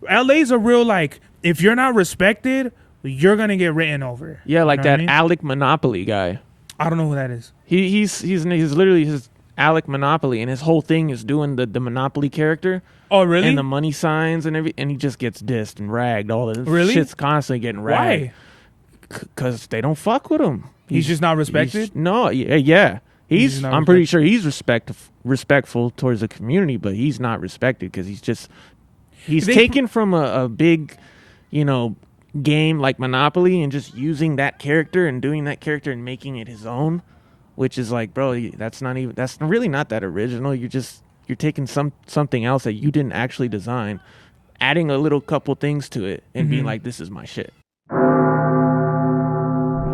LA's a real, like, if you're not respected, you're gonna get written over. Yeah, like you know that what I mean? Alec Monopoly guy. I don't know who that is. He's literally his Alec Monopoly, and his whole thing is doing the Monopoly character. Oh, really? And the money signs and everything, and he just gets dissed and ragged. All this Really? shit's constantly getting ragged. Why? Because they don't fuck with him. He's just not respected? Yeah. He's not I'm pretty sure he's respectful towards the community, but he's not respected because he's taken from a big, game like Monopoly and just using that character and doing that character and making it his own, which is like, bro, that's really not that original. You're taking something else that you didn't actually design, adding a little couple things to it and being like, this is my shit.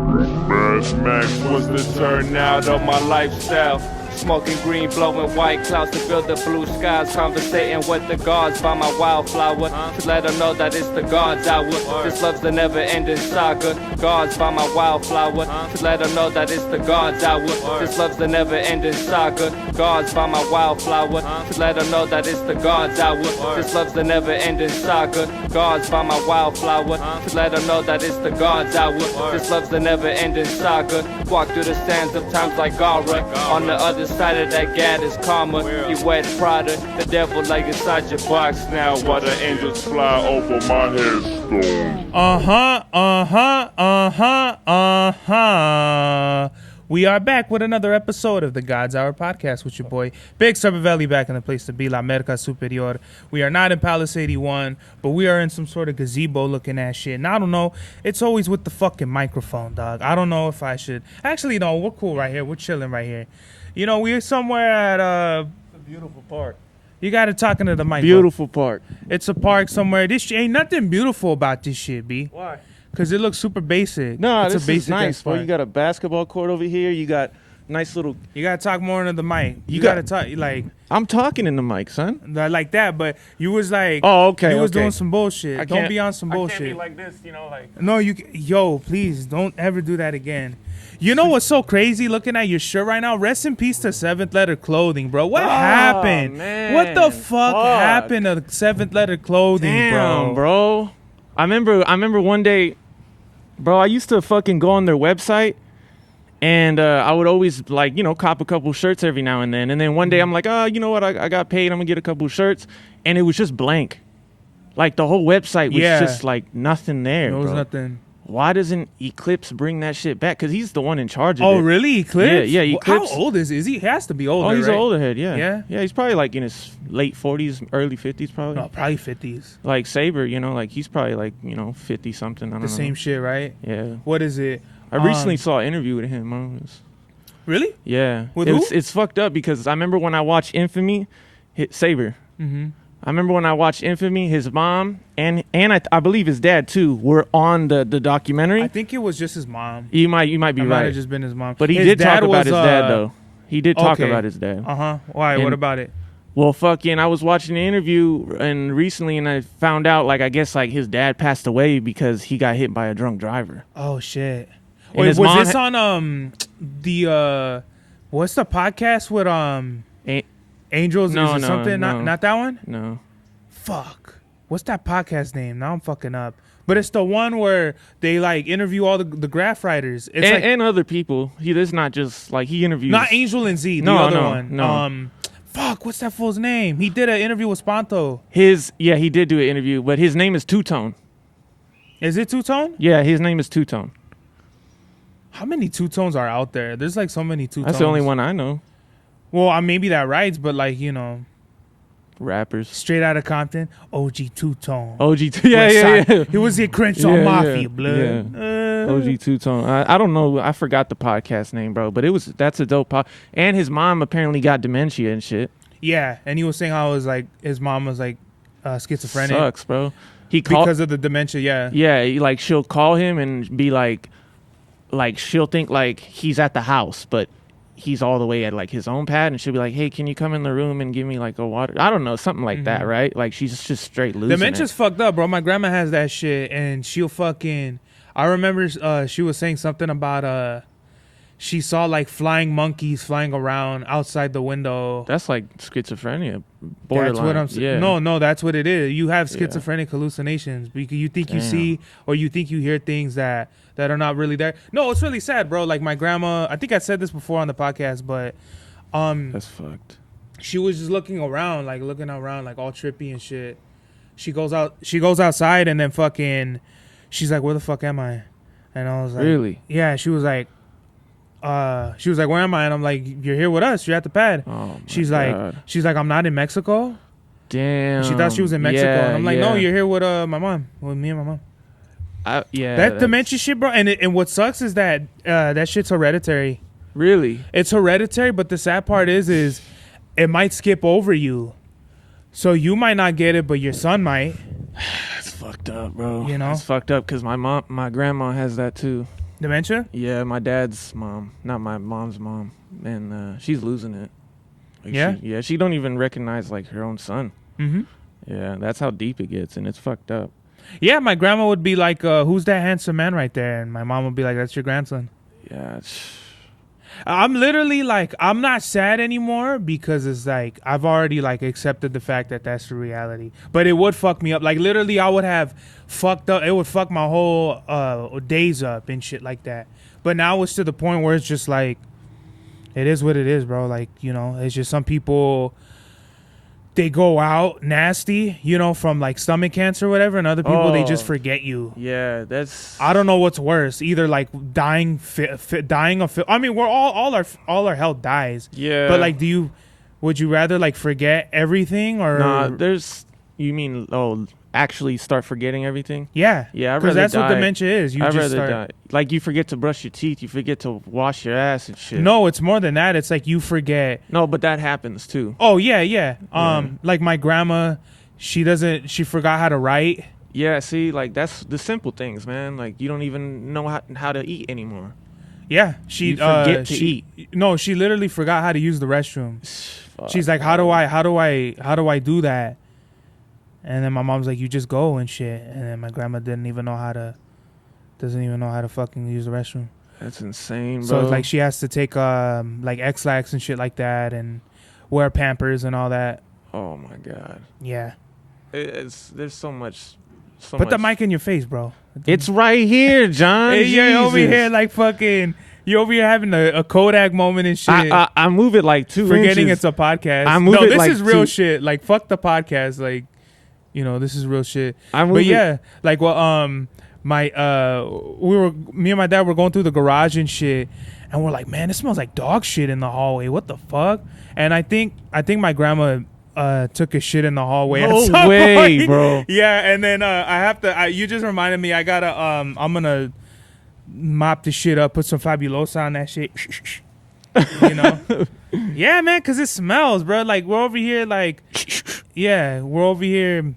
Smash Max was the turnout of my lifestyle. Smoking green, blowing white clouds to build the blue skies. Conversating with the gods by my wildflower to let them know that it's the gods hour. This love's the never-ending saga. Gods by my wildflower to let them know that it's the gods hour. This love's the never-ending saga. Gods by my wildflower to let them know that it's the gods hour. This love's the never-ending saga. Gods by my wildflower to let them know that it's the gods hour. This love's the never-ending saga. Walk through the sands of times like Gara. On the other side of that gad is karma. You wet Prada, the devil like inside your box now. While the angels fly over my headstone. We are back with another episode of the God's Hour podcast with your boy Big Valley, back in the place to be, La Merca Superior. We are not in Palace 81, but we are in some sort of gazebo looking at shit. And I don't know, it's always with the fucking microphone, dog. I don't know if I should. Actually, no, we're cool right here. We're chilling right here. We're somewhere at a beautiful park. You got to talk into the mic. Beautiful park. It's a park somewhere. This shit ain't nothing beautiful about this shit, B. Why? Because it looks super basic. No, it's this a basic is nice, bro. park. You got a basketball court over here. You got nice little... You got to talk more into the mic. You got to talk, like... I'm talking in the mic, son. Like that, but you was like... Oh, okay, You was doing some bullshit. Don't be on some bullshit. I can't be like this, like... No, yo, please, don't ever do that again. You know what's so crazy looking at your shirt right now? Rest in peace to Seventh Letter Clothing, bro. What happened? Man. What the fuck happened to Seventh Letter Clothing, bro? I remember one day, bro, I used to fucking go on their website and I would always cop a couple shirts every now and then. And then one day I'm like, you know what? I got paid. I'm gonna get a couple shirts. And it was just blank. Like the whole website was just like nothing there. There was bro. nothing. Why doesn't Eclipse bring that shit back? Because he's the one in charge of it. Oh, really? Eclipse? Yeah, Eclipse. How old is he? He has to be older, Oh, he's right? an older head, yeah. Yeah? Yeah, he's probably like in his late 40s, early 50s probably. No, probably 50s. Like Saber, like he's probably like, 50-something. I don't know. The same shit, right? Yeah. What is it? I recently saw an interview with him. Really? Yeah. With who? It's fucked up because I remember when I watched Infamy, Saber. Mm-hmm. I remember when I watched Infamy, his mom and I believe his dad too were on the documentary. I think it was just his mom. You might be it right. Might have just been his mom. But he did talk about his dad though. He did talk about his dad. Why? What about it? Well, I was watching the interview and recently, and I found out I guess his dad passed away because he got hit by a drunk driver. Oh shit! And Wait, was this on the what's the podcast with Angels? No, is it something? no. Not that one? No. Fuck. What's that podcast name? Now I'm fucking up. But it's the one where they interview all the Graff writers. It's and other people. It's not just he interviews. Not Angel and Z. The other one. No. Fuck. What's that fool's name? He did an interview with Spanto. He did do an interview, but his name is Two Tone. Is it Two Tone? Yeah, his name is Two Tone. How many Two Tones are out there? There's so many Two Tones. That's the only one I know. Well, maybe that writes, but rappers. Straight out of Compton, OG Two Tone. OG Two, yeah. He was in Crenshaw Mafia, blood. Yeah. OG Two Tone. I don't know. I forgot the podcast name, bro. But that's a dope pod. And his mom apparently got dementia and shit. Yeah, and he was saying how it was his mom was schizophrenic. Sucks, bro. Because of the dementia, yeah. Yeah, she'll call him and be she'll think he's at the house, but he's all the way at his own pad, and she'll be like, hey, can you come in the room and give me a water? I don't know, something like that, right? She's just straight losing Dementia's fucked up, bro. My grandma has that shit, and she'll fucking... I remember she was saying something about she saw flying monkeys flying around outside the window. That's schizophrenia. borderline. That's what I'm saying. Yeah. No, that's what it is. You have Yeah. schizophrenic hallucinations because you think you Damn. see or you think you hear things that are not really there. No, it's really sad, bro. Like my grandma, I think I said this before on the podcast, but That's fucked. she was just looking around like all trippy and shit. She goes outside and then fucking she's like, where the fuck am I? And I was like, Really? yeah. She was like, where am I? And I'm like, you're here with us. You're at the pad. Oh my She's God. like, I'm not in Mexico. Damn. She thought she was in Mexico. Yeah, And I'm like, yeah. no, you're here with my mom, with me and my mom. Yeah. That dementia shit, bro. And what sucks is that that shit's hereditary. Really? It's hereditary, but the sad part is it might skip over you. So you might not get it, but your son might. That's fucked up, bro. You know? It's fucked up because my grandma has that too. Dementia? Yeah, my dad's mom, not my mom's mom, and she's losing it. Like, Yeah? she don't even recognize like her own son. Mm-hmm. Yeah, that's how deep it gets, and it's fucked up. Yeah, my grandma would be like, who's that handsome man right there? And my mom would be like, that's your grandson. Yeah, I'm literally like, I'm not sad anymore because it's like, I've already like accepted the fact that that's the reality. But it would fuck me up. Like literally I would have fucked up. It would fuck my whole days up and shit like that. But now it's to the point where it's just like, it is what it is, bro. Like, you know, it's just some people, they go out nasty, you know, from like stomach cancer or whatever, and other people, they just forget you. yeah, that's. I don't know what's worse, either like dying of. I mean, we're all our health dies. Yeah, But like, would you rather like forget everything or? Nah, you mean actually start forgetting everything? Yeah, Yeah, I'd because rather that's what die. dementia is. You I'd just rather start. die. Like you forget to brush your teeth, you forget to wash your ass and shit. No, it's more than that. It's like you forget. No, but that happens too. Oh yeah. Like my grandma, she forgot how to write. Yeah, see, like that's the simple things, man. Like you don't even know how to eat anymore. Yeah, she You forget to eat. No, she literally forgot how to use the restroom. Fuck. She's like, how do I do that? And then my mom's like, you just go and shit. And then my grandma doesn't even know how to fucking use the restroom. That's insane, bro. So it's like she has to take like X-Lax and shit like that and wear Pampers and all that. Oh my god. Yeah. There's so much. Put the mic in your face, bro. It's right here, John. Hey, you're over Jesus. here like fucking. You're over here having a Kodak moment and shit. I move it like 2 forgetting inches. it's a podcast. I move no, it this like is real 2 shit. Like fuck the podcast. Like, you know, this is real shit. I move But it- yeah, like me and my dad were going through the garage and shit, and we're like, man, it smells like dog shit in the hallway. What the fuck? And I think my grandma took a shit in the hallway. No at some way, point. bro. Yeah, and then I have to. You just reminded me. I gotta. I'm gonna mop the shit up. Put some Fabulosa on that shit. You know. Yeah, man, cause it smells, bro. Like we're over here, like, yeah, we're over here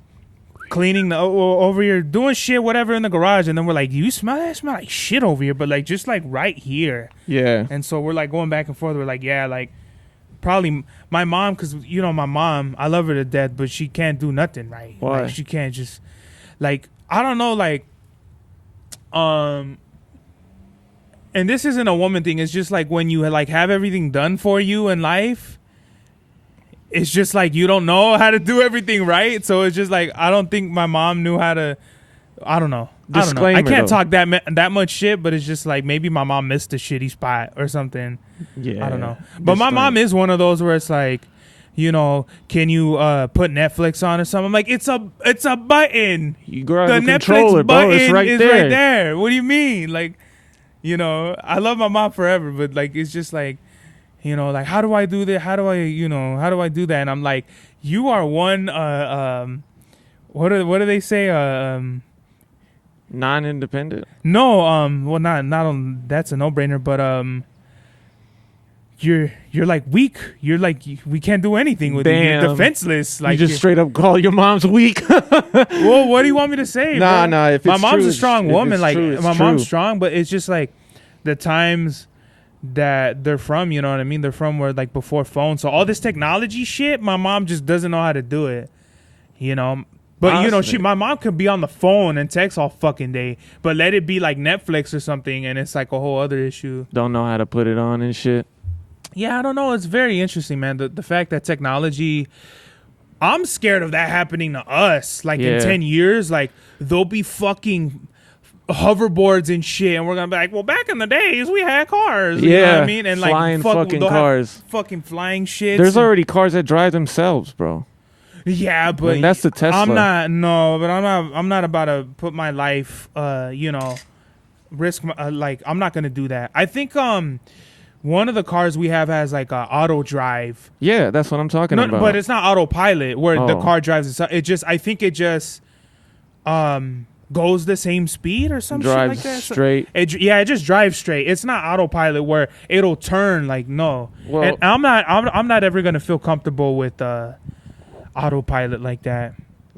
cleaning over here doing shit, whatever in the garage, and then we're like, you smell that? It smell like shit over here, but like just like right here. Yeah. And so we're like going back and forth. We're like, yeah, like probably my mom, because you know my mom, I love her to death, but she can't do nothing right. Why? Like, she can't just like, I don't know, like and this isn't a woman thing. It's just like when you like have everything done for you in life, it's just like you don't know how to do everything right. So it's just like I don't think my mom knew how to. I don't know. Disclaimer, I can't though. talk that much shit, but it's just like maybe my mom missed a shitty spot or something. Yeah. I don't know. But my mom is one of those where it's like, you know, can you put Netflix on or something? I'm like, it's a button. You grab The the Netflix controller, button bro. It's right is there. right there. What do you mean? Like, you know, I love my mom forever, but like it's just like, you know, like how do I do that? How do I do that? And I'm like, you are one what do they say? Non-independent. No, well not on that's a no-brainer, but you're like weak. You're like we can't do anything with you. You're Damn. defenseless. Like you just straight up call your mom's weak. well, what do you want me to say? Nah, bro? nah, if my it's mom's true, a strong if woman. it's Like true, it's my mom's true. strong, but it's just like the times that they're from. You know what I mean? They're from where like before phones. So all this technology shit, my mom just doesn't know how to do it. You know. But you know, Honestly. my mom could be on the phone and text all fucking day, but let it be like Netflix or something, and it's like a whole other issue. Don't know how to put it on and shit. Yeah, I don't know. It's very interesting, man. The fact that technology I'm scared of that happening to us. Like in 10 years, like they'll be fucking hoverboards and shit, and we're gonna be like, well, back in the days we had cars. You know what I mean? And flying like fucking cars, fucking flying shit. There's already cars that drive themselves, bro. Yeah, but and that's the Tesla. I'm not about to put my life, risk my, like I'm not gonna do that. I think one of the cars we have has like a auto drive. Yeah, that's what I'm talking about. But it's not autopilot where the car drives itself. I think it just goes the same speed or some drives shit like that. Straight. It just drives straight. It's not autopilot where it'll turn. Like no. Well, and I'm not ever gonna feel comfortable with autopilot like that.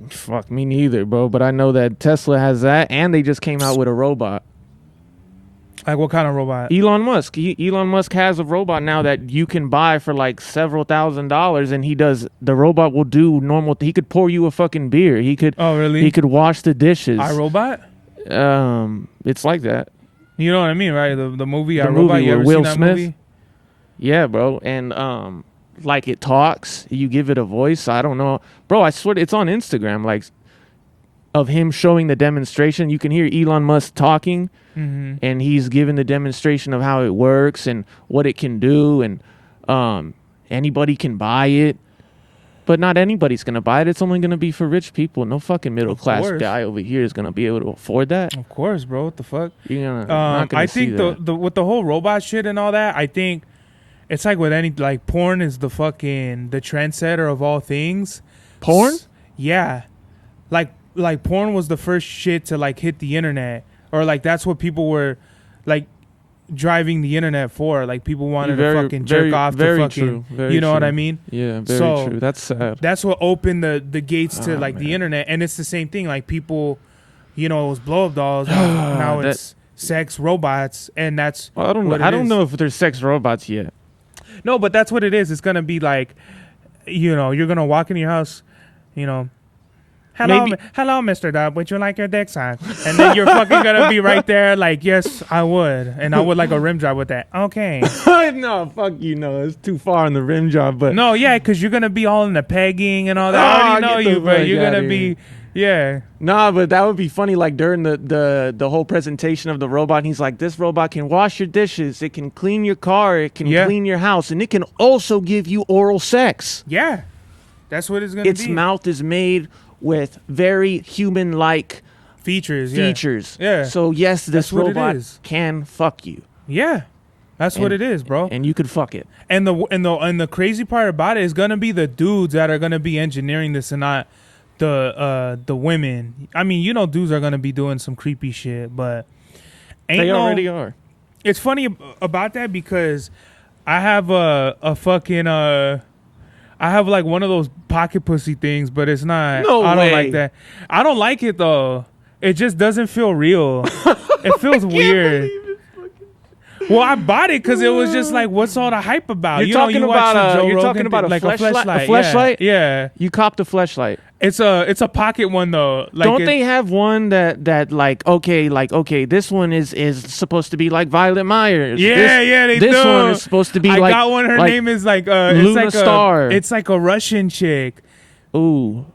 Fuck me neither, bro. But I know that Tesla has that, and they just came out with a robot. Like what kind of robot? Elon Musk. Elon Musk has a robot now that you can buy for like several $1,000s, and the robot will do normal. He could pour you a fucking beer. He could. Oh really? He could wash the dishes. iRobot. It's like that. You know what I mean, right? The movie The iRobot. movie You ever with Will seen that Smith? movie? Yeah, bro. And like it talks. You give it a voice. I don't know, bro. I swear it's on Instagram. Like of him showing the demonstration. You can hear Elon Musk talking. Mm-hmm. And he's giving the demonstration of how it works and what it can do, and anybody can buy it, but not anybody's gonna buy it. It's only gonna be for rich people. No fucking middle class guy over here is gonna be able to afford that. Of course, bro. What the fuck? You're not gonna I see think that. the with the whole robot shit and all that, I think it's like with any like porn is the trendsetter of all things. Porn? Yeah, like porn was the first shit to like hit the internet. Or like that's what people were like driving the internet for. Like people wanted to fucking jerk off to fucking you know what I mean? Yeah, very true. That's sad. That's what opened the gates to like the internet. And it's the same thing. Like people, it was blow up dolls. Now it's sex robots, and that's I don't know if there's sex robots yet. No, but that's what it is. It's gonna be like, you're gonna walk in your house, Hello, Mr. Dub. Would you like your dick sucked? And then you're fucking gonna be right there, like, yes, I would, and I would like a rim job with that. Okay. No, fuck you. No, it's too far on the rim job. But no, yeah, because you're gonna be all in the pegging and all that. I already know you, but you're gonna be, yeah. Nah, but that would be funny. Like during the whole presentation of the robot, and he's like, "This robot can wash your dishes. It can clean your car. It can clean your house, and it can also give you oral sex." Yeah, that's what it's gonna be. Its mouth is made with very human-like features. Yeah. So yes, this robot can fuck you. Yeah, that's what it is, bro. And you could fuck it. And the crazy part about it is gonna be the dudes that are gonna be engineering this and not the women. I mean, dudes are gonna be doing some creepy shit, but they already are. It's funny about that because I have a fucking I have like one of those pocket pussy things, but it's not. No I don't way. like that. I don't like it though. It just doesn't feel real. It feels weird. Well, I bought it because it was just like, what's all the hype about? You're talking about a fleshlight. Fleshlight? Yeah. You copped a fleshlight. It's a pocket one though. Like don't they have one that like okay, this one is supposed to be like Violet Myers. Yeah, they do. This one is supposed to be I like got one. Her like name is like Luna Star. It's like a Russian chick. Ooh.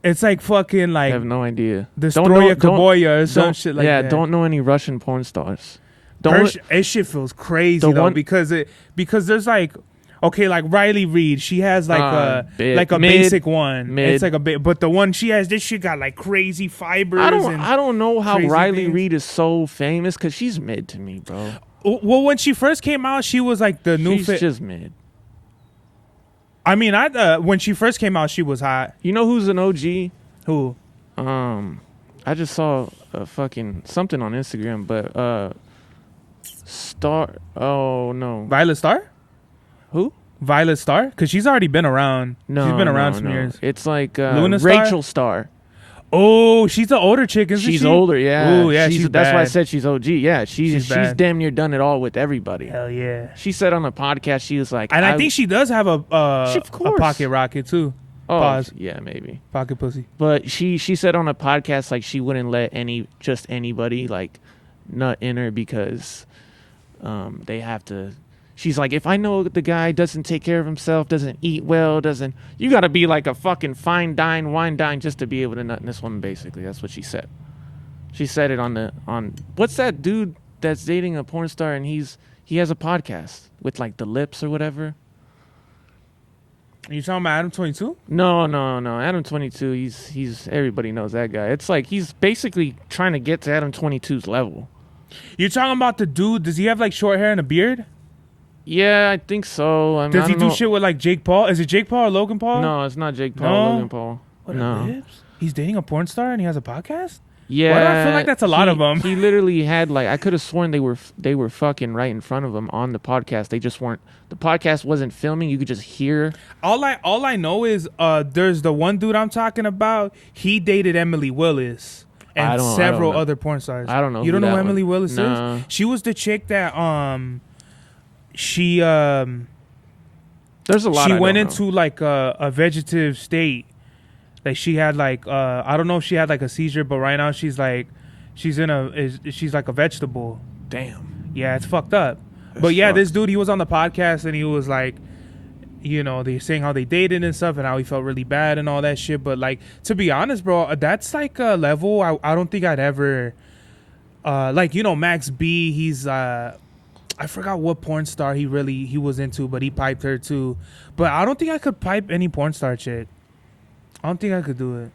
It's like fucking like I have no idea. Destroya Kaboya or some shit like that. Yeah, don't know any Russian porn stars. It shit feels crazy though because there's like okay, like Riley Reid, she has like a basic one. It's like a bit, but the one she has, this shit got like crazy fibers. I don't know how Riley things. Reid is so famous because she's mid to me, bro. Well, when she first came out, she was like the new. She's just mid. I mean, when she first came out, she was hot. You know who's an OG? Who? I just saw a fucking something on Instagram, but Star. Oh no, Violet Star. Who? Violet Star? Because she's already been around. No, she's been around some years. It's like Luna Rachel Star. Oh, she's the older chick, isn't she? She's older, yeah. Oh, yeah, that's bad. why I said she's OG. Yeah, she's bad. damn near done it all with everybody. Hell yeah. She said on a podcast, she was like, and I think she does have a pocket rocket too. Oh, Pause. Yeah, maybe pocket pussy. But she said on a podcast like she wouldn't let anybody like nut in her because they have to she's like, if I know the guy doesn't take care of himself, doesn't eat well, you got to be like a fucking fine dine, wine dine just to be able to nut in this woman, basically. That's what she said. She said it on what's that dude that's dating a porn star and he has a podcast with like the lips or whatever. Are you talking about Adam 22? No. Adam 22, he's everybody knows that guy. It's like he's basically trying to get to Adam 22's level. You're talking about the dude, does he have like short hair and a beard? Yeah, I think so. I mean, does he do shit with like Jake Paul? Is it Jake Paul or Logan Paul? No, it's not Jake Paul, No? Logan Paul. What No. lips? He's dating a porn star and he has a podcast? Yeah. Why do I feel like that's a lot of them? He literally had like, I could have sworn they were fucking right in front of him on the podcast. They just weren't. The podcast wasn't filming. You could just hear. All I know is there's the one dude I'm talking about. He dated Emily Willis and several other porn stars. I don't know. You don't know who Emily Willis Nah. is? She was the chick that she There's a lot. she I went don't into like a vegetative state. Like she had like I don't know if she had like a seizure, but right now she's like she's like a vegetable. Damn. Yeah, it's fucked up. That's but yeah, fucked. this dude, he was on the podcast and he was like, you know, they saying how they dated and stuff and how he felt really bad and all that shit. But like, to be honest, bro, that's like a level I don't think I'd ever like, you know, Max B, he's I forgot what porn star he was into, but he piped her too. But I don't think I could pipe any porn star chick. I don't think I could do it.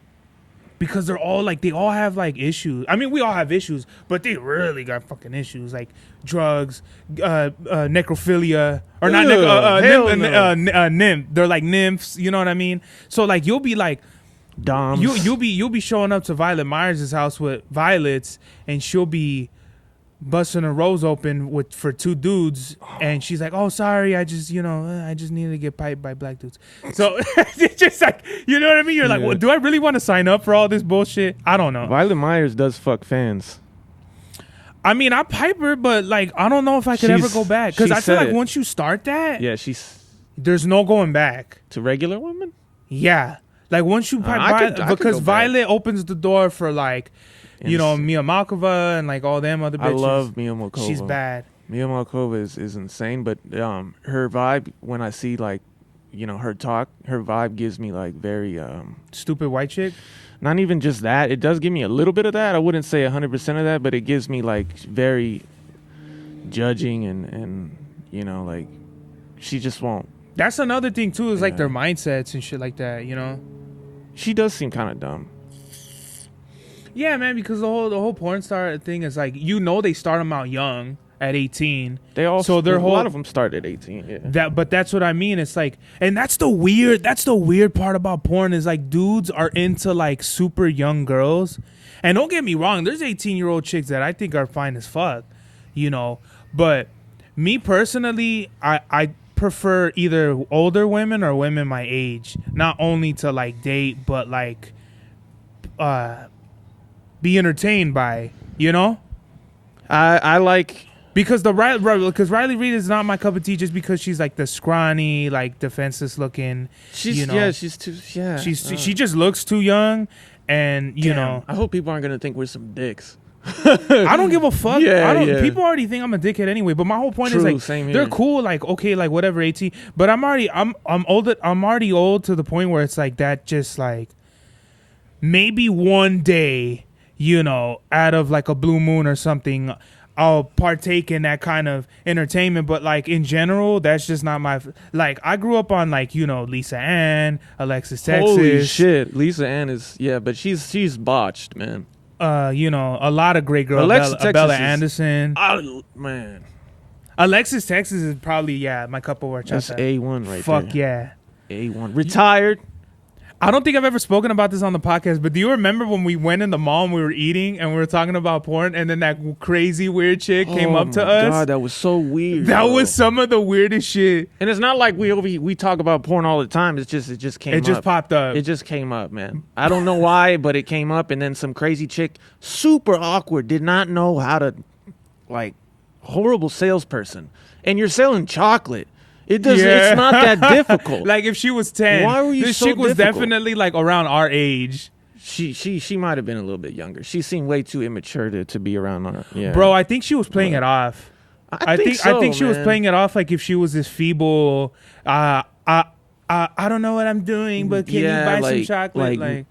Because they're all like, they all have like issues. I mean, we all have issues, but they really got fucking issues like drugs, necrophilia, or not nymph. They're like nymphs, you know what I mean? So like, you'll be like, Doms. you'll be showing up to Violet Myers' house with violets, and she'll be busting a rose open for two dudes, and she's like, "Oh, sorry, I just needed to get piped by black dudes." So it's just like, you know what I mean? You're like, well, do I really want to sign up for all this bullshit? I don't know. Violet Myers does fuck fans. I mean, I pipe her, but like, I don't know if I could ever go back, because I feel like once you start that, Yeah, there's no going back. to regular women. Yeah, like once you pipe I could because go back. Violet opens the door for like, you know, And Mia Malkova and like all them other bitches. I love Mia Malkova. She's bad. Mia Malkova is insane, but her vibe, when I see like, you know, her talk, her vibe gives me like very Stupid white chick. not even just that. It does give me a little bit of that. I wouldn't say 100% of that, but it gives me like very judging and you know, like she just won't. That's another thing too, is like Yeah. their mindsets and shit like that, you know? She does seem kind of dumb. Yeah, man, because the whole porn star thing is like, you know, they start them out young at 18. They all So their a whole- lot of them start at 18. Yeah. But that's what I mean. It's like, and that's the weird part about porn is like, dudes are into like super young girls. And don't get me wrong, there's 18-year-old chicks that I think are fine as fuck, you know? But me personally, I prefer either older women or women my age, not only to like date, but like be entertained by, you know? I like. Because Riley Reid is not my cup of tea, just because she's like the scrawny, like defenseless looking. She's you know, yeah. She's too yeah. she just looks too young, and you know, I hope people aren't gonna think we're some dicks. I don't give a fuck. Yeah, I don't. yeah. People already think I'm a dickhead anyway. But my whole point is True, like, same they're here. cool, like okay, like whatever, 18. But I'm older. I'm already old to the point where it's like that. Just like maybe one day, you know, out of like a blue moon or something, I'll partake in that kind of entertainment. But like in general, that's just not my like. I grew up on like, you know, Lisa Ann, Alexis Texas. Holy shit, Lisa Ann is but she's botched, man. You know, a lot of great girls. Alexis Texas Bella is- Anderson. Oh man, Alexis Texas is probably my cup of that's horchata. A1 right Fuck there. yeah. A1 retired. I don't think I've ever spoken about this on the podcast, but do you remember when we went in the mall and we were eating and we were talking about porn, and then that crazy weird chick came up to us? God, that was so weird. That bro. was some of the weirdest shit. And it's not like we talk about porn all the time. It just came up. It just popped up. It just came up, man. I don't know why, but it came up, and then some crazy chick, super awkward, did not know how to, like, horrible salesperson. And you're selling chocolate. It does. Yeah. It's not that difficult. Like if she was 10, Why were you this so chick was difficult? definitely like around our age. She might have been a little bit younger. She seemed way too immature to be around. Yeah, Bro, I think she was playing it off. I think she was playing it off like if she was this feeble. I don't know what I'm doing, but can you buy some chocolate?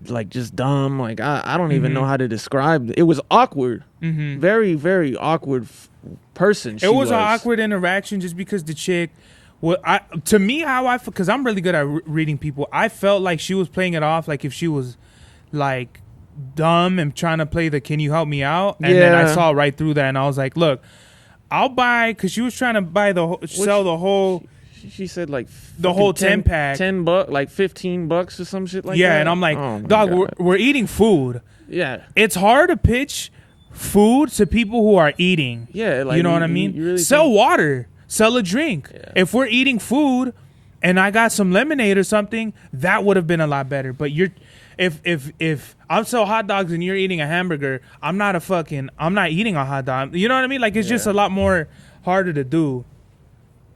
Like just dumb. Like I don't even know how to describe it. It was awkward. Very, very awkward person. It was an awkward interaction just because the chick. Well, to me, because I'm really good at reading people. I felt like she was playing it off like if she was like dumb and trying to play the "Can you help me out?" And then I saw right through that, and I was like, "Look, I'll buy," because she was trying to buy sell the whole. She said like the whole 10-pack, $10, like $15 or some shit like that. Yeah, and I'm like, dog, we're eating food. Yeah, it's hard to pitch food to people who are eating. Yeah, like you know what I mean. You really sell water, sell a drink. Yeah. If we're eating food, and I got some lemonade or something, that would have been a lot better. But if I'm selling hot dogs and you're eating a hamburger, I'm not eating a hot dog. You know what I mean? Like it's just a lot more harder to do.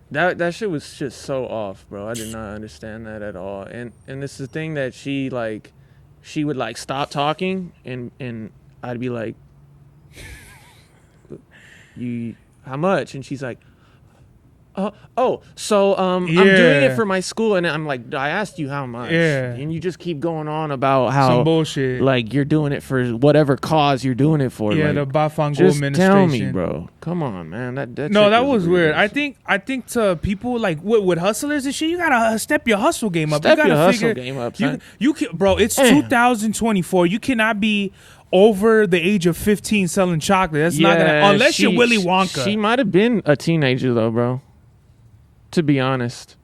That shit was just so off, bro. I did not understand that at all. And it's the thing that she would like stop talking and I'd be like, how much? And she's like, I'm doing it for my school, and I'm like, I asked you how much, and you just keep going on about how some bullshit, like you're doing it for whatever cause you're doing it for. Yeah, like, the Bafango just administration. Tell me, bro. Come on, man. That was weird. I think to people like with hustlers and shit, you gotta step your hustle game up. Step your hustle game up, son. You can, bro. It's 2024. You cannot be over the age of 15 selling chocolate. That's not gonna unless you're Willy Wonka. She might have been a teenager though, bro. To be honest.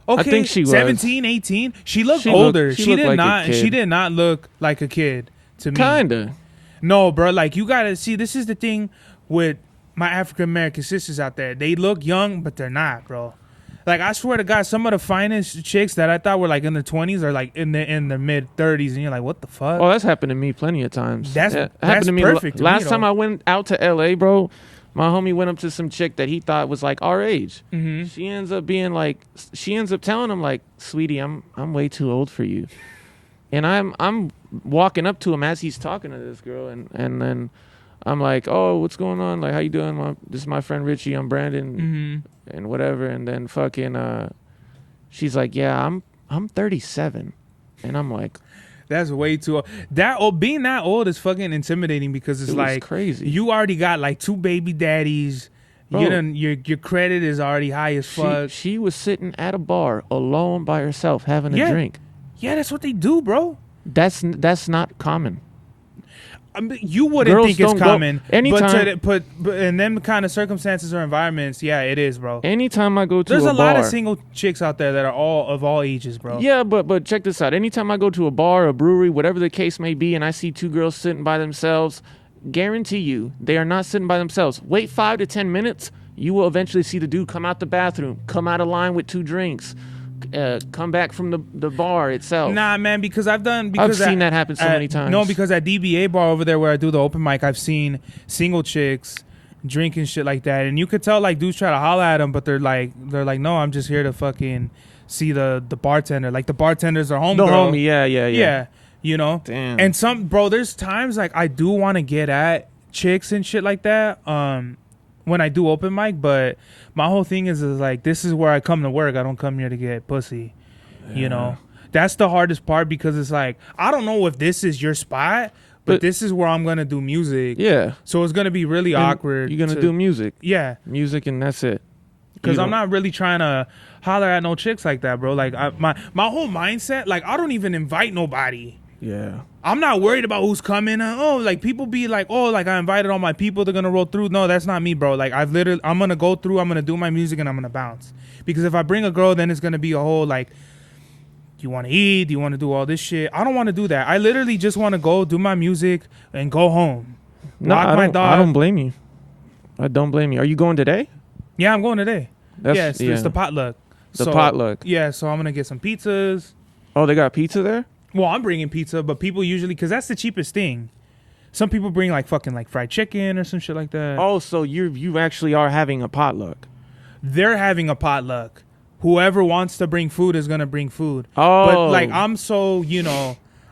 Okay, I think she was 17, 18. She looked older. She did not look like a kid to me. Kinda. No, bro. Like you gotta see. This is the thing with my African American sisters out there. They look young, but they're not, bro. Like I swear to God, some of the finest chicks that I thought were like in their 20s are like in their mid 30s, and you're like, what the fuck? Oh, that's happened to me plenty of times. That's happened to me perfect. Last time I went out to LA, bro. My homie went up to some chick that he thought was like our age. Mm-hmm. She ends up telling him like, "Sweetie, I'm way too old for you." And I'm walking up to him as he's talking to this girl, and then I'm like, "Oh, what's going on? Like, how you doing? This is my friend Richie. I'm Brandon, and whatever." And then fucking, she's like, "Yeah, I'm 37," and I'm like. That's way too old. Being that old is fucking intimidating because it's like crazy. You already got like 2 baby daddies. Your credit is already high as fuck. She was sitting at a bar alone by herself having a drink. Yeah, that's what they do, bro. That's not common. I mean, you wouldn't Girls think it's common, anytime, but in them kind of circumstances or environments, yeah, it is, bro. Anytime I go to there's a bar, lot of single chicks out there that are all ages, bro. Yeah, but check this out. Anytime I go to a bar, a brewery, whatever the case may be, and I see 2 girls sitting by themselves, guarantee you they are not sitting by themselves. Wait 5 to 10 minutes, you will eventually see the dude come out the bathroom, come out of line with 2 drinks. Come back from the bar itself. Nah, man, because I've seen that happen so many times. No, because at DBA bar over there where I do the open mic, I've seen single chicks drinking shit like that, and you could tell like dudes try to holler at them, but they're like, no, I'm just here to fucking see the bartender. Like the bartenders are home. The homie, yeah. You know, damn. And there's times like I do want to get at chicks and shit like that. When I do open mic, but my whole thing is like, this is where I come to work. I don't come here to get pussy. Yeah. You know, that's the hardest part because it's like, I don't know if this is your spot, but this is where I'm going to do music. Yeah. So it's going to be really awkward. You're going to do music. Yeah. Music and that's it. Because I'm not really trying to holler at no chicks like that, bro. Like my whole mindset, like I don't even invite nobody. Yeah. I'm not worried about who's coming. Like people be like, like I invited all my people. They're going to roll through. No, that's not me, bro. Like I'm going to go through. I'm going to do my music and I'm going to bounce. Because if I bring a girl, then it's going to be a whole like, do you want to eat? Do you want to do all this shit? I don't want to do that. I literally just want to go do my music and go home. No, I don't blame you. I don't blame you. Are you going today? Yeah, I'm going today. It's the potluck. Potluck. Yeah, so I'm going to get some pizzas. Oh, they got pizza there? Well, I'm bringing pizza, but people usually, because that's the cheapest thing. Some people bring like fucking like fried chicken or some shit like that. Oh, so you actually are having a potluck. They're having a potluck. Whoever wants to bring food is going to bring food. Oh. But like I'm so,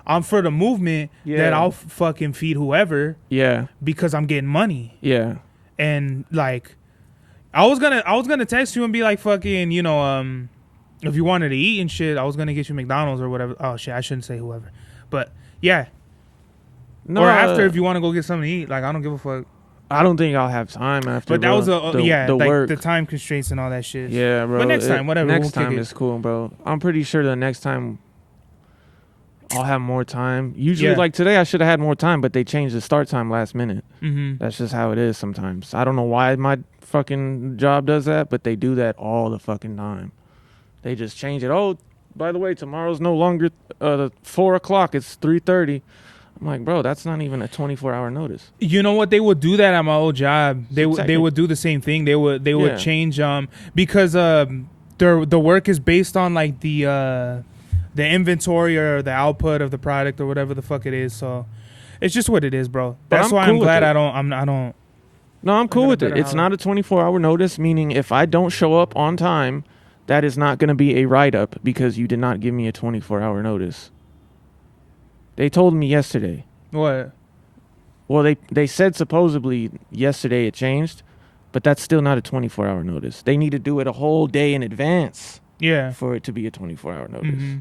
I'm for the movement that I'll fucking feed whoever. Yeah. Because I'm getting money. Yeah. And like I was gonna text you and be like, fucking, you know, if you wanted to eat and shit, I was gonna get you McDonald's or whatever. Oh shit, I shouldn't say whoever, but yeah. No, or after if you want to go get something to eat, like I don't give a fuck. I don't think I'll have time after. But that bro. was the like work, the time constraints and all that shit. Yeah, bro. But next time, whatever. Next time is cool, bro. I'm pretty sure the next time I'll have more time. Usually, like today, I should have had more time, but they changed the start time last minute. Mm-hmm. That's just how it is sometimes. I don't know why my fucking job does that, but they do that all the fucking time. They just change it. Oh, by the way, tomorrow's no longer 4 o'clock. It's 3:30. I'm like, bro, that's not even a 24-hour notice. You know what? They would do that at my old job. They would do the same thing. They would change because the work is based on like the inventory or the output of the product or whatever the fuck it is. So it's just what it is, bro. That's why I'm glad I don't. No, I'm cool with it. It's not a 24-hour notice, meaning if I don't show up on time, that is not going to be a write-up because you did not give me a 24-hour notice. They told me yesterday. What? Well, they said supposedly yesterday it changed, but that's still not a 24-hour notice. They need to do it a whole day in advance. Yeah. For it to be a 24-hour notice. Mm-hmm.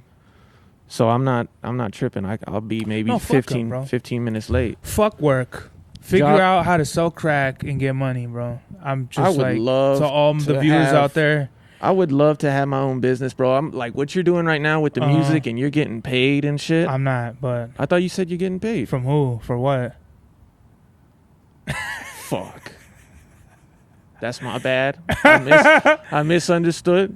So I'm not tripping. I'll be maybe 15 minutes late. Fuck work. Figure out how to sell crack and get money, bro. I'm just to all the viewers out there. I would love to have my own business, bro. I'm like what you're doing right now with the music and you're getting paid and shit. I'm not, but I thought you said you're getting paid. From who? For what? Fuck. That's my bad. I misunderstood.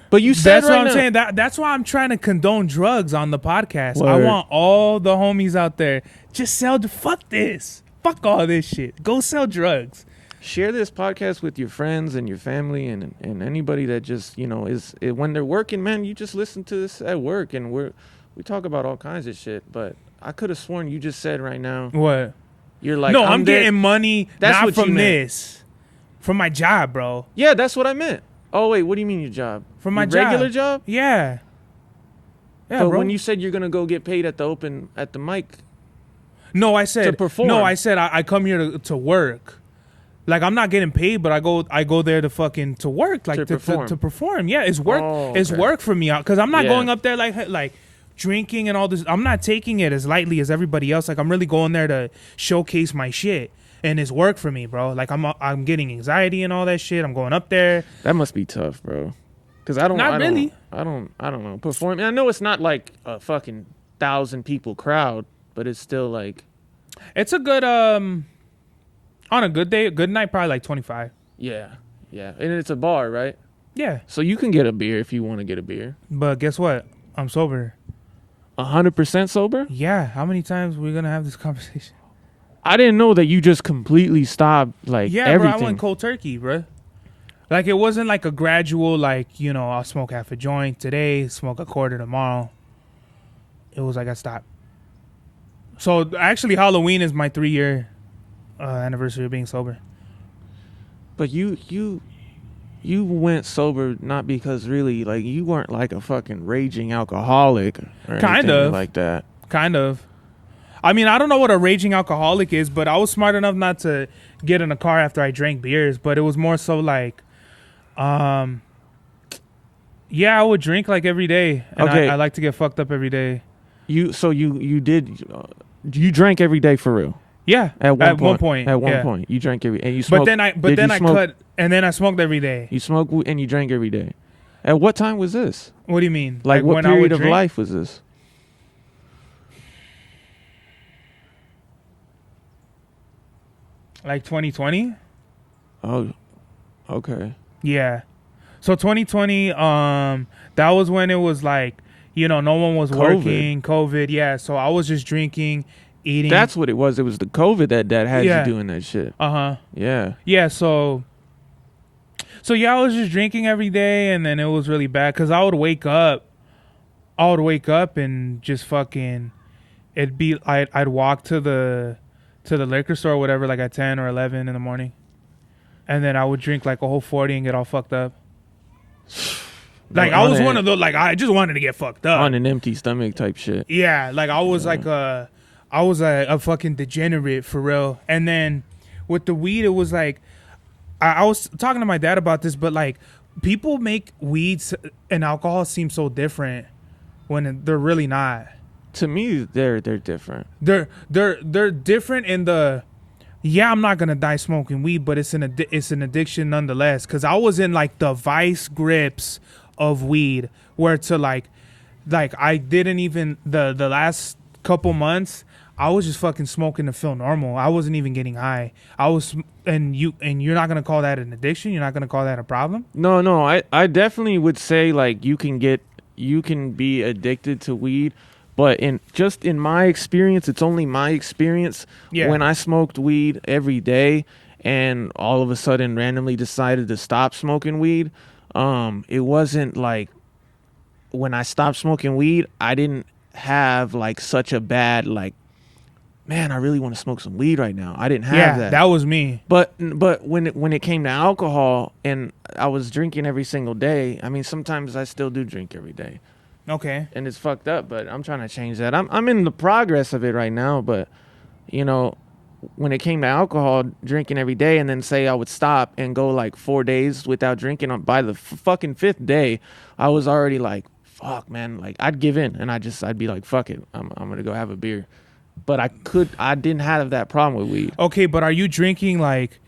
But you said that's right what I'm now, saying. That's why I'm trying to condone drugs on the podcast. Word. I want all the homies out there just sell. Fuck this. Fuck all this shit. Go sell drugs. Share this podcast with your friends and your family and anybody that just, you know, is when they're working, man, you just listen to this at work and we talk about all kinds of shit. But I could have sworn you just said right now. What? You're like, no, I'm getting money that's not from this. From my job, bro. Yeah, that's what I meant. Oh, wait, what do you mean your job? From my regular job? Yeah. Yeah, but bro. When you said you're going to go get paid at the mic. No, I said. To perform. No, I said I come here to work. Like, I'm not getting paid, but I go there to work. Like, to perform. Yeah, it's work. Oh, okay. It's work for me. Because I'm not going up there like drinking and all this. I'm not taking it as lightly as everybody else. Like, I'm really going there to showcase my shit. And it's work for me, bro. Like I'm getting anxiety and all that shit. I'm going up there. That must be tough, bro. Because I don't know. Performing. I know it's not like a fucking 1,000 people crowd, but it's still like. It's a good on a good day, a good night, probably like 25. Yeah, and it's a bar, right? Yeah. So you can get a beer if you want to get a beer. But guess what? I'm sober. 100% sober? Yeah. How many times are we gonna have this conversation? I didn't know that you just completely stopped, everything. Bro, I went cold turkey, bro. Like, it wasn't like a gradual, like, you know, I'll smoke half a joint today, smoke a quarter tomorrow. It was like I stopped. So, actually, Halloween is my 3-year anniversary of being sober. But you went sober not because really, like, you weren't like a fucking raging alcoholic or kind of like that. Kind of. I mean, I don't know what a raging alcoholic is, but I was smart enough not to get in a car after I drank beers. But it was more so like, I would drink like every day. And I like to get fucked up every day. You drank every day for real? Yeah. At one point, you drank every, and you smoked. But then I cut, and then I smoked every day. You smoked and you drank every day. At what time was this? What do you mean? Like what period of life was this? Like 2020? Oh, okay. Yeah. So 2020, that was when it was like, you know, no one was working, COVID. Yeah. So I was just drinking, eating. That's what it was. It was the COVID that had you doing that shit. Uh-huh. Yeah. Yeah. So yeah, I was just drinking every day, and then it was really bad because I would wake up and just fucking, I'd walk to the liquor store or whatever, like at 10 or 11 in the morning. And then I would drink like a whole 40 and get all fucked up. Like, I was one of those, like, I just wanted to get fucked up. On an empty stomach type shit. Yeah, like, I was a fucking degenerate for real. And then with the weed, it was like, I was talking to my dad about this, but like people make weeds and alcohol seem so different when they're really not. To me, they're different. They're different in the. Yeah, I'm not gonna die smoking weed, but it's an addiction nonetheless. Cause I was in like the vice grips of weed, where to like I didn't even the last couple months I was just fucking smoking to feel normal. I wasn't even getting high. And you're not gonna call that an addiction? You're not gonna call that a problem? No, I definitely would say like you can be addicted to weed, but in my experience, it's only my experience. Yeah. When I smoked weed every day and all of a sudden randomly decided to stop smoking weed, it wasn't like when I stopped smoking weed, I didn't have like such a bad like, man, I really want to smoke some weed right now. I didn't have that. That was me. But when it came to alcohol and I was drinking every single day, I mean, sometimes I still do drink every day. Okay. And it's fucked up, but I'm trying to change that. I'm in the progress of it right now, but you know, when it came to alcohol, drinking every day, and then say I would stop and go like 4 days without drinking, by the fucking 5th day, I was already like, fuck, man, like I'd give in and I'd be like, fuck it, I'm gonna go have a beer. But I didn't have that problem with weed. Okay, but are you drinking like,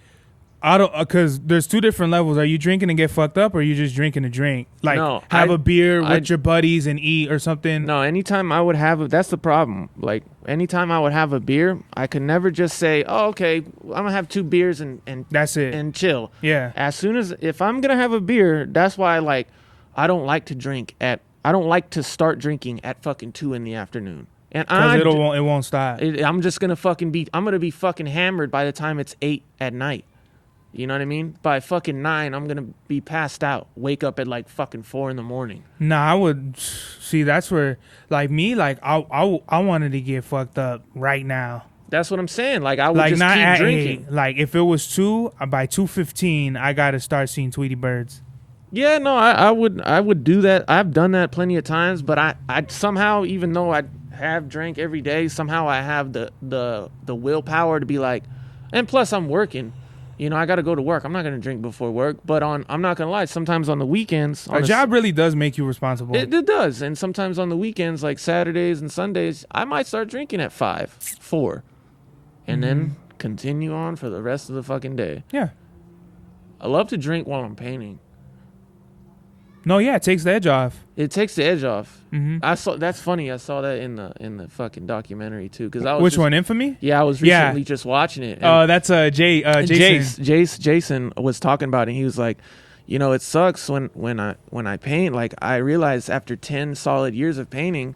because there's two different levels. Are you drinking and get fucked up, or are you just drinking to drink? Like, no, have a beer with your buddies and eat or something? No, anytime I would that's the problem. Like, anytime I would have a beer, I could never just say, oh, okay, I'm going to have 2 beers and that's it. And chill. Yeah. As soon as, if I'm going to have a beer, that's why, like, I don't like to start drinking at fucking 2 in the afternoon. And because it won't stop. I'm just going to I'm going to be fucking hammered by the time it's 8 at night. You know what I mean? By fucking 9, I'm going to be passed out. Wake up at like fucking 4 in the morning. Nah, I would see that's where like me, like I wanted to get fucked up right now. That's what I'm saying. Like I would like just not keep at drinking. 8. Like if it was 2, by 2:15, I got to start seeing Tweety birds. Yeah, no, I would do that. I've done that plenty of times, but I somehow, even though I have drank every day, somehow I have the willpower to be like, and plus I'm working. You know, I got to go to work. I'm not going to drink before work, but I'm not going to lie. Sometimes on the weekends, a job really does make you responsible. It does. And sometimes on the weekends, like Saturdays and Sundays, I might start drinking at 5, 4, and then continue on for the rest of the fucking day. Yeah. I love to drink while I'm painting. No, yeah, it takes the edge off. It takes the edge off. Mm-hmm. That's funny. I saw that in the fucking documentary too. Because I was Which one, Infamy? Yeah, I was recently just watching it. Oh, that's Jason. Jason was talking about it. And he was like, you know, it sucks when I paint. Like I realized after 10 solid years of painting,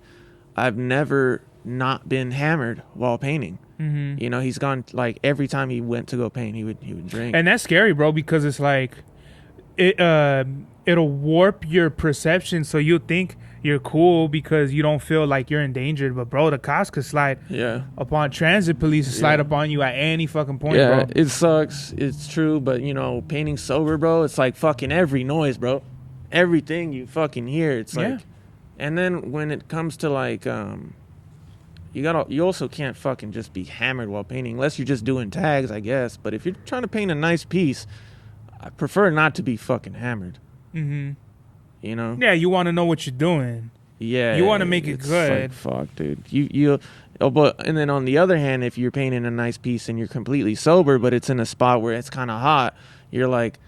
I've never not been hammered while painting. Mm-hmm. You know, he's gone like every time he went to go paint, he would drink. And that's scary, bro, because it's like it'll warp your perception, so you'll think you're cool because you don't feel like you're endangered. But bro, the cops could slide upon transit police to slide upon you at any fucking point, bro. It sucks. It's true, but you know, painting sober, bro, it's like fucking every noise, bro. Everything you fucking hear, it's like. And then when it comes to like you also can't fucking just be hammered while painting unless you're just doing tags, I guess. But if you're trying to paint a nice piece, I prefer not to be fucking hammered. Mm-hmm. You know? Yeah, you want to know what you're doing. Yeah. You want to make it good. Like, fuck, dude. And then on the other hand, if you're painting a nice piece and you're completely sober, but it's in a spot where it's kind of hot, you're like,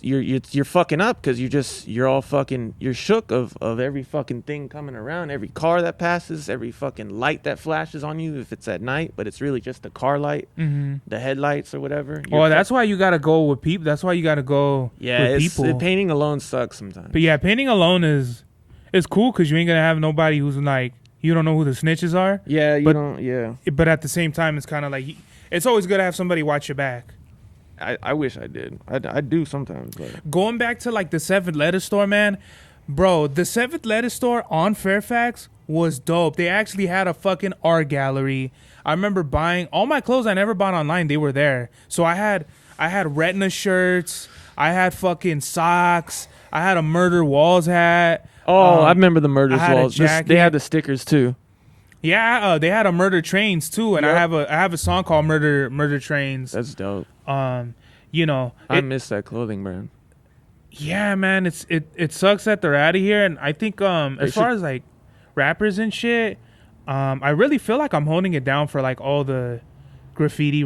you're fucking up because you're shook of every fucking thing coming around, every car that passes, every fucking light that flashes on you if it's at night, but it's really just the car light, the headlights or whatever. Well, that's why you gotta go with people. That's why you gotta go with people. Painting alone sucks sometimes. But yeah, painting alone is cool because you ain't gonna have nobody who's like, you don't know who the snitches are. Yeah, you don't. Yeah. But at the same time, it's kind of like it's always good to have somebody watch your back. I wish I did. I do sometimes. But. Going back to like the 7th Letter Store, man, bro, the 7th Letter Store on Fairfax was dope. They actually had a fucking art gallery. I remember buying all my clothes I never bought online. They were there. So I had Retina shirts. I had fucking socks. I had a Murder Walls hat. Oh, I remember the Murder Walls. They had the stickers too. Yeah, they had a Murder Trains too, and I have a song called Murder Trains. That's dope. I miss that clothing brand. Yeah, man, it sucks that they're out of here. And I think as far as like rappers and shit, I really feel like I'm holding it down for like all the graffiti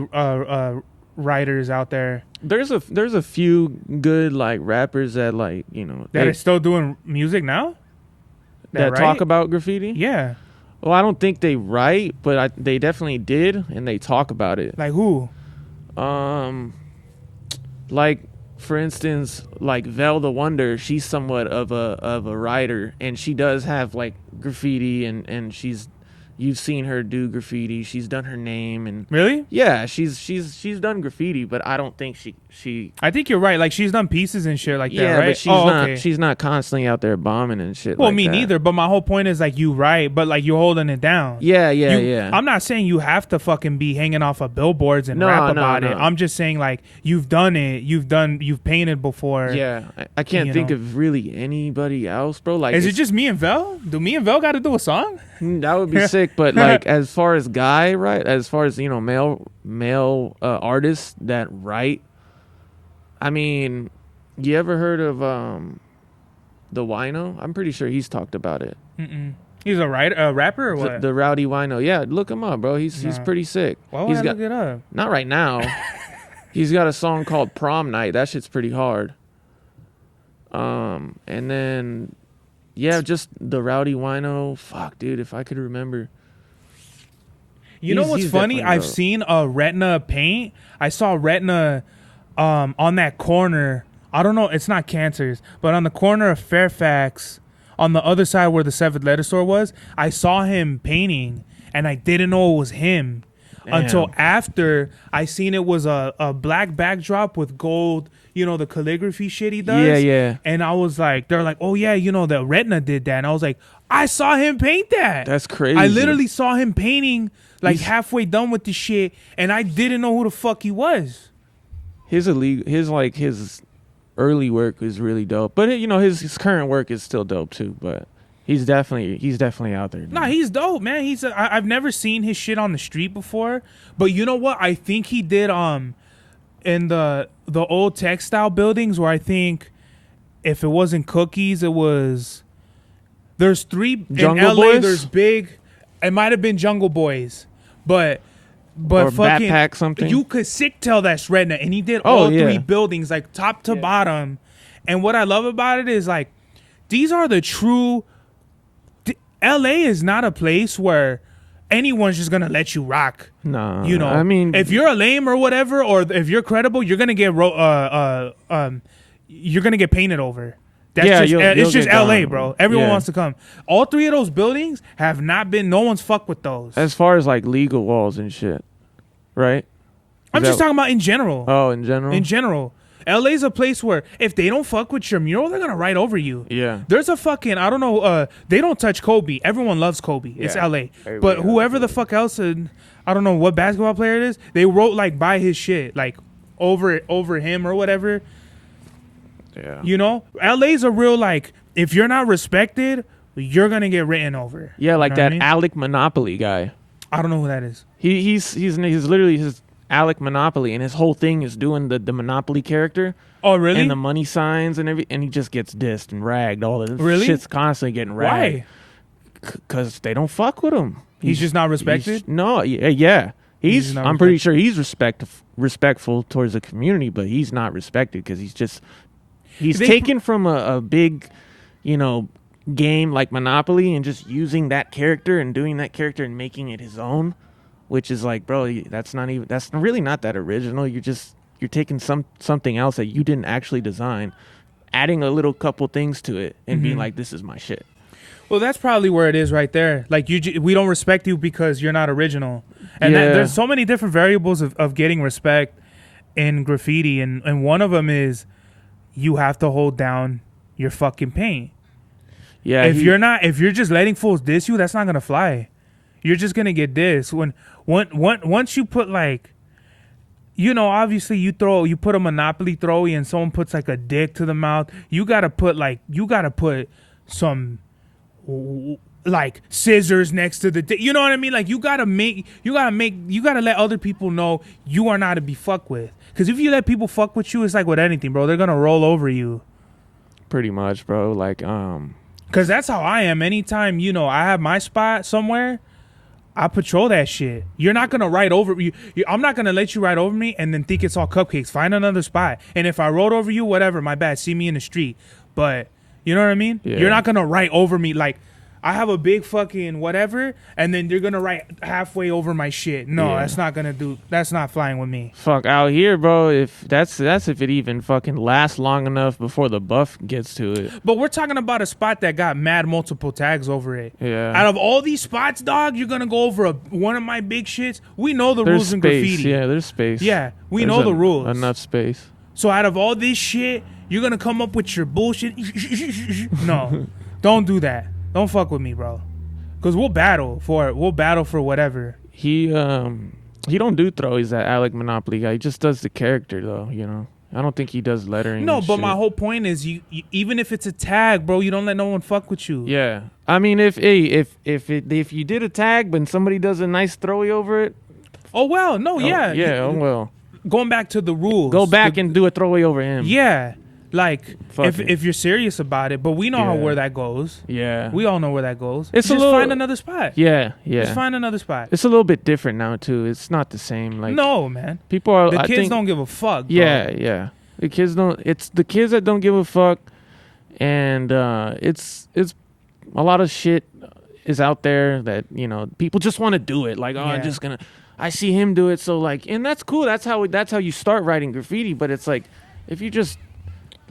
writers out there. There's a few good like rappers that like that are still doing music now. That talk about graffiti. Yeah. Well, I don't think they write, but they definitely did, and they talk about it. Like who? Like for instance, like Vel the Wonder. She's somewhat of a writer, and she does have like graffiti, and you've seen her do graffiti. She's done her name and really, yeah, she's done graffiti, but I don't think she. I think you're right. Like she's done pieces and shit like that, right? Yeah, but she's not constantly out there bombing and shit. Well, like me that. neither. But my whole point is like you write, but like you're holding it down. Yeah. I'm not saying you have to fucking be hanging off of billboards and rap about it. I'm just saying like you've done it. You've painted before. Yeah, I can't think of really anybody else, bro. Like, is it just me and Vel? Do me and Vel got to do a song? That would be sick. But like, as far as guy, right? As far as male artists that write. I mean, you ever heard of the Wino? I'm pretty sure he's talked about it. Mm-mm. He's a rapper or what? The Rowdy Wino. Yeah, look him up, bro. He's pretty sick. Why would I look it up? Not right now. He's got a song called Prom Night. That shit's pretty hard. And then, yeah, just the Rowdy Wino. Fuck, dude, if I could remember. You know what's funny? I've seen a Retina paint. I saw Retina on that corner. I don't know. It's not Cancer's, but on the corner of Fairfax, on the other side where the 7-Letter store was, I saw him painting, and I didn't know it was him. Damn. Until after I seen it was a black backdrop with gold, the calligraphy shit he does. Yeah. And I was like, they're like, oh yeah, the Retina did that. And I was like, I saw him paint that. That's crazy. I literally saw him painting like halfway done with the shit, and I didn't know who the fuck he was. His early work was really dope, but his current work is still dope too. But he's definitely out there. Nah, he's dope, man. I've never seen his shit on the street before, but you know what? I think he did in the old textile buildings where I think if it wasn't Cookies, it was there's 3 Jungle in LA. Boys? There's big. It might have been Jungle Boys, but or fucking Backpack something. You could sick tell that's Retina, and he did all 3 buildings like top to bottom. And what I love about it is like these are the true. LA is not a place where anyone's just gonna let you rock. No, I mean, if you're a lame or whatever, or if you're credible, you're gonna get painted over. It's just LA, bro. Everyone wants to come. All 3 of those buildings have not been. No one's fucked with those. As far as like legal walls and shit, right? I'm just talking about in general. Oh, in general. In general. LA's a place where if they don't fuck with your mural, they're gonna write over you. Yeah. There's a fucking they don't touch Kobe. Everyone loves Kobe. Yeah. It's LA. But whoever the fuck else, I don't know what basketball player it is, they wrote like by his shit, like over him or whatever. Yeah. LA's a real like if you're not respected, you're gonna get written over. Yeah, like that Alec Monopoly guy. I don't know who that is. He's literally his Alec Monopoly, and his whole thing is doing the Monopoly character. Oh, really? And the money signs and and he just gets dissed and ragged. All of this shit's constantly getting ragged. Why? Because they don't fuck with him. He's just not respected? Yeah. I'm pretty sure he's respectful towards the community, but he's not respected because he's taken from a big, game like Monopoly and just using that character and doing that character and making it his own. Which is like, bro, that's really not that original. You're taking something else that you didn't actually design, adding a little couple things to it, and being like, this is my shit. Well, that's probably where it is right there. Like we don't respect you because you're not original, and there's so many different variables of getting respect in graffiti, and one of them is you have to hold down your fucking paint. Yeah, if you're just letting fools diss you, that's not gonna fly. You're just gonna get dissed once you put like, obviously you put a Monopoly throwy and someone puts like a dick to the mouth. You gotta put some like scissors next to the you know what I mean? Like you gotta let other people know you are not to be fucked with. Because if you let people fuck with you, it's like with anything, bro. They're gonna roll over you. Pretty much, bro. Like Because that's how I am. Anytime I have my spot somewhere, I patrol that shit. You're not gonna ride over you. I'm not gonna let you ride over me and then think it's all cupcakes. Find another spot. And if I rode over you, whatever, my bad. See me in the street. But you know what I mean? Yeah. You're not gonna ride over me like I have a big fucking whatever, and then you're gonna ride halfway over my shit. No, Yeah. that's not flying with me. Fuck out here, bro. If that's if it even fucking lasts long enough before the buff gets to it. But we're talking about a spot that got mad multiple tags over it. Yeah. Out of all these spots, dog, you're gonna go over one of my big shits. We know the There's rules in space. graffiti. Yeah, there's space. Yeah, we There's know the rules. Enough space. So out of all this shit, you're gonna come up with your bullshit. No, don't do that. Don't fuck with me, bro. Cause we'll battle for it. We'll battle for whatever. He don't do throw. He's that Alec Monopoly guy. He just does the character though. I don't think he does lettering. No, and but shit. my whole point is, you even if it's a tag, bro, you don't let no one fuck with you. Yeah, I mean, if you did a tag, but somebody does a nice throwy over it. Oh well, no, yeah, Oh well. Going back to the rules. Go back and do a throwaway over him. Yeah, like Fuck it. if you're serious about it, but we know where that goes. Yeah. We all know where that goes. It's just a little, find another spot. Yeah. Just find another spot. It's a little bit different now too. It's not the same. Like No, man. people are. The I kids think, don't give a fuck. Bro. Yeah. The kids don't. It's the kids that don't give a fuck, and it's a lot of shit is out there that people just want to do it. Like I'm just gonna. I see him do it, so like, and that's cool. That's how you start writing graffiti. But it's like, if you just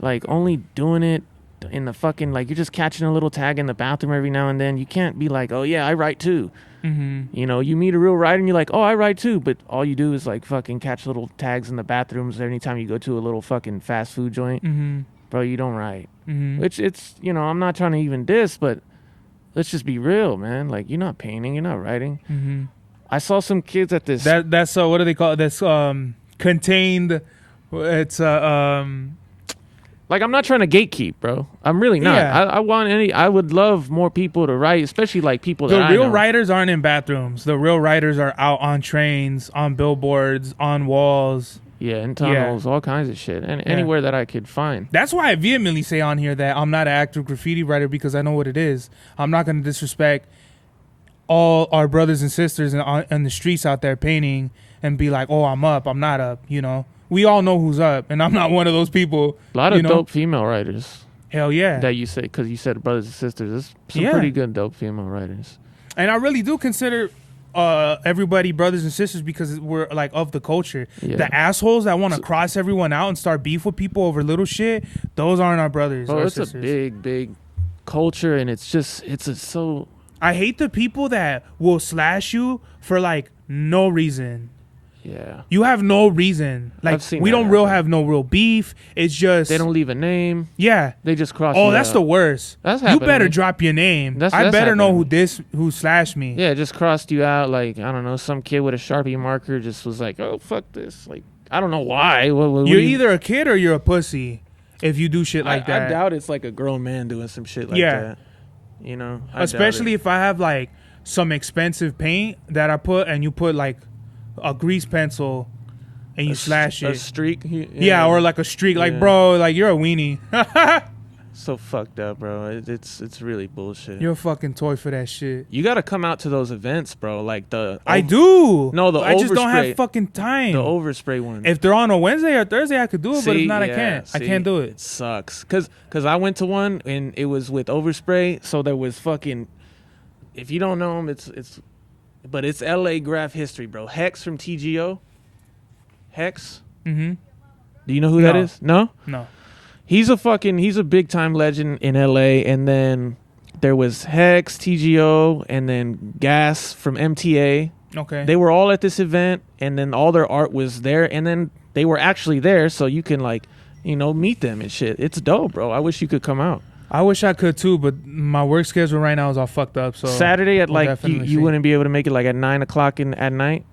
like only doing it in the fucking like you're just catching a little tag in the bathroom every now and then, you can't be like, oh yeah, I write too. Mm-hmm. You meet a real writer and you're like, oh, I write too, but all you do is like fucking catch little tags in the bathrooms anytime you go to a little fucking fast food joint. Mm-hmm. Bro, you don't write. Mm-hmm. Which it's I'm not trying to even diss, but let's just be real, man. Like you're not painting, you're not writing. Mm-hmm. I saw some kids at this. That's what do they call it? That's contained. It's like I'm not trying to gatekeep, bro. I'm really not. Yeah. I would love more people to write, especially like people that the real I know. writers aren't in bathrooms. The real writers are out on trains, on billboards, on walls. Yeah, in tunnels, all kinds of shit, and anywhere that I could find. That's why I vehemently say on here that I'm not an active graffiti writer because I know what it is. I'm not going to disrespect all our brothers and sisters in the streets out there painting and be like, oh, I'm up, I'm not up, We all know who's up, and I'm not one of those people. A lot of dope female writers. Hell yeah. That you say, because you said brothers and sisters. There's some pretty good dope female writers. And I really do consider everybody brothers and sisters because we're like of the culture. Yeah. The assholes that want to cross everyone out and start beef with people over little shit, those aren't our brothers or it's sisters. a big culture, and it's so... I hate the people that will slash you for like no reason. Yeah. You have no reason. Like I've seen we that don't have no real beef. It's just they don't leave a name. Yeah. They just cross. Oh, that's the worst. That's you happened better to me. drop your name. That's I better know happened. who slashed me. Yeah, just crossed you out. Like I don't know, some kid with a Sharpie marker just was like, "Oh fuck this!" Like I don't know why. You're either a kid or you're a pussy if you do shit like that. I doubt it's like a grown man doing some shit like that. Especially if I have like some expensive paint that I put and you put like a grease pencil and you slash it. A streak? Yeah, or like a streak. Like, bro, like you're a weenie. So fucked up, bro. It's really bullshit. You're a fucking toy for that shit. You got to come out to those events, bro. Like I do. No, I just don't have fucking time. The overspray one. If they're on a Wednesday or Thursday, I could do it. But if not, I can't. See, I can't do it. It sucks. Cause I went to one and it was with overspray. So there was fucking. If you don't know him, but it's LA Graff history, bro. Hex from TGO. Hex. Mm-hmm. Do you know who that is? No. No. He's a big time legend in LA. And then there was Hex, TGO, and then Gas from MTA. Okay. They were all at this event, and then all their art was there, and then they were actually there, so you can meet them and shit. It's dope, bro. I wish you could come out. I wish I could too, but my work schedule right now is all fucked up. So Saturday at you wouldn't be able to make it like at 9 o'clock at night,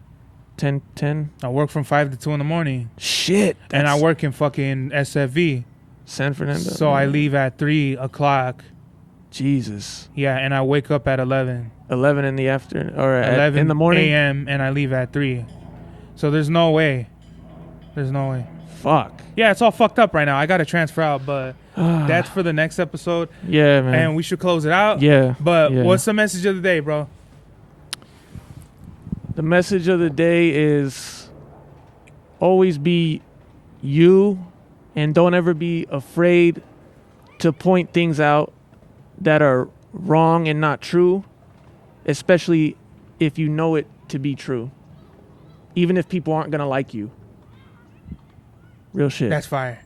10. I work from 5 to 2 in the morning. Shit. And I work in fucking SFV, San Fernando. so I leave at 3 o'clock. Jesus. Yeah, and I wake up at 11. 11 in the afternoon or 11 in the morning. a.m. and I leave at 3. So there's no way. There's no way. Fuck. Yeah, it's all fucked up right now. I got to transfer out, but that's for the next episode. Yeah, man. And we should close it out. Yeah. But yeah. what's the message of the day, bro? The message of the day is always be you and don't ever be afraid to point things out that are wrong and not true, especially if you know it to be true, even if people aren't going to like you. Real shit. That's fire.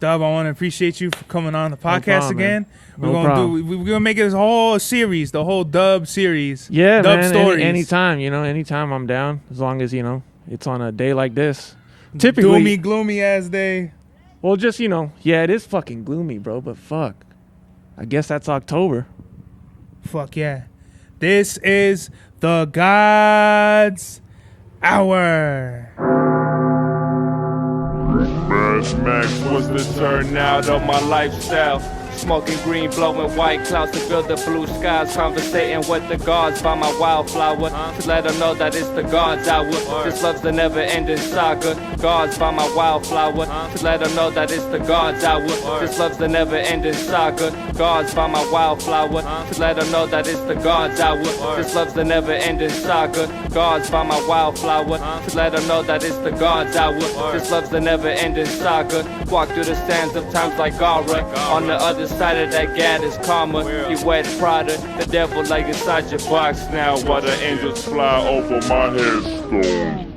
Dub, I want to appreciate you for coming on the podcast again. We're gonna make it a whole series, the whole Dub series. Yeah, Dub man. stories. Anytime I'm down, as long as it's on a day like this. Typically, gloomy ass day. Well, just it is fucking gloomy, bro. But fuck, I guess that's October. Fuck yeah. This is the God's Hour. Max was the turnout of my lifestyle. Smoking green, blowing white clouds to build the blue skies. Conversating with the gods by my wildflower to let them know that it's the God's hour. This love's the never-ending saga. Gods by my wildflower to let them know that it's the God's hour. This love's the never-ending saga. Gods by my wildflower to let them know that it's the God's hour. This love's the never-ending saga. Gods by my wildflower to let them know that it's the God's hour. This love's the never-ending saga. Walk through the sands of times like Gara. On the other side of that gad is karma. You wet Prada, the devil like inside your box now. While the angels fly over my headstone.